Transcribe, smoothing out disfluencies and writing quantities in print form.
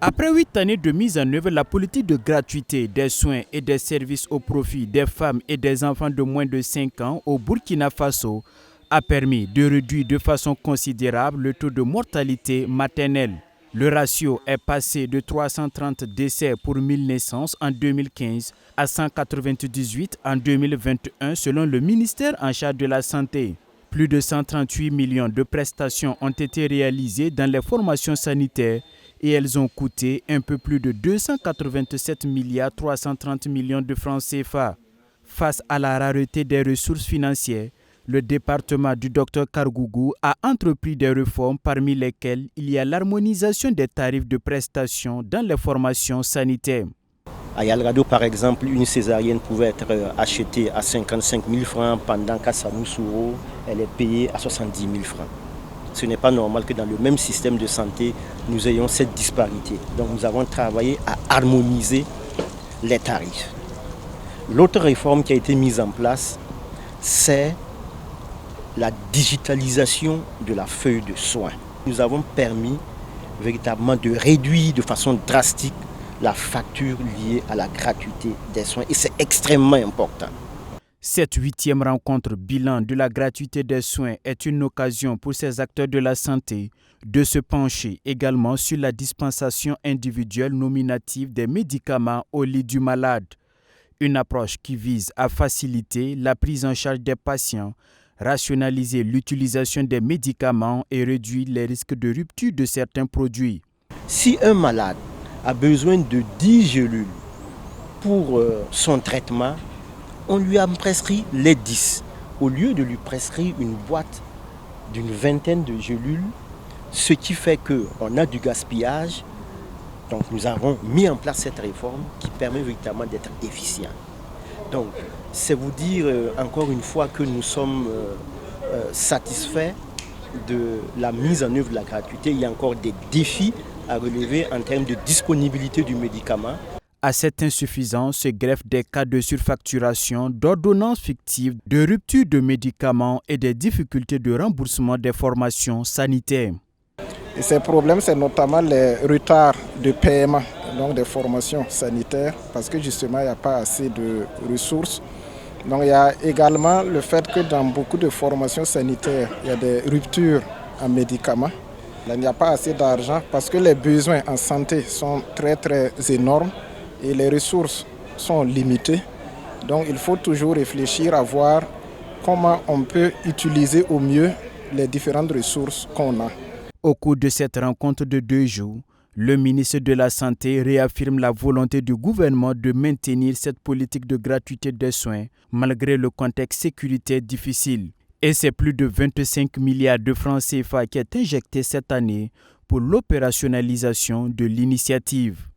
Après 8 années de mise en œuvre, la politique de gratuité des soins et des services au profit des femmes et des enfants de moins de 5 ans au Burkina Faso a permis de réduire de façon considérable le taux de mortalité maternelle. Le ratio est passé de 330 décès pour 1000 naissances en 2015 à 198 en 2021 selon le ministère en charge de la Santé. Plus de 138 millions de prestations ont été réalisées dans les formations sanitaires et elles ont coûté un peu plus de 287 milliards 330 millions de francs CFA. Face à la rareté des ressources financières, le département du Dr Kargougou a entrepris des réformes parmi lesquelles il y a l'harmonisation des tarifs de prestations dans les formations sanitaires. À Yalgado, par exemple, une césarienne pouvait être achetée à 55 000 francs pendant qu'à Samoussouro, elle est payée à 70 000 francs. Ce n'est pas normal que dans le même système de santé, nous ayons cette disparité. Donc nous avons travaillé à harmoniser les tarifs. L'autre réforme qui a été mise en place, c'est la digitalisation de la feuille de soins. Nous avons permis véritablement de réduire de façon drastique la facture liée à la gratuité des soins et c'est extrêmement important. Cette 8e rencontre bilan de la gratuité des soins est une occasion pour ces acteurs de la santé de se pencher également sur la dispensation individuelle nominative des médicaments au lit du malade. Une approche qui vise à faciliter la prise en charge des patients, rationaliser l'utilisation des médicaments et réduire les risques de rupture de certains produits. Si un malade a besoin de 10 gélules pour son traitement, on lui a prescrit les 10. Au lieu de lui prescrire une boîte d'une vingtaine de gélules, ce qui fait qu'on a du gaspillage. Donc nous avons mis en place cette réforme qui permet véritablement d'être efficient. Donc c'est vous dire encore une fois que nous sommes satisfaits de la mise en œuvre de la gratuité. Il y a encore des défis à relever en termes de disponibilité du médicament. À cette insuffisance se greffent des cas de surfacturation, d'ordonnances fictives, de rupture de médicaments et des difficultés de remboursement des formations sanitaires. Et ces problèmes, c'est notamment les retards de paiement donc des formations sanitaires parce que justement, il n'y a pas assez de ressources. Donc il y a également le fait que dans beaucoup de formations sanitaires, il y a des ruptures en médicaments. Là, il n'y a pas assez d'argent parce que les besoins en santé sont très énormes et les ressources sont limitées. Donc il faut toujours réfléchir à voir comment on peut utiliser au mieux les différentes ressources qu'on a. Au cours de cette rencontre de 2 jours, le ministre de la Santé réaffirme la volonté du gouvernement de maintenir cette politique de gratuité des soins malgré le contexte sécuritaire difficile. Et c'est plus de 25 milliards de francs CFA qui est injecté cette année pour l'opérationnalisation de l'initiative.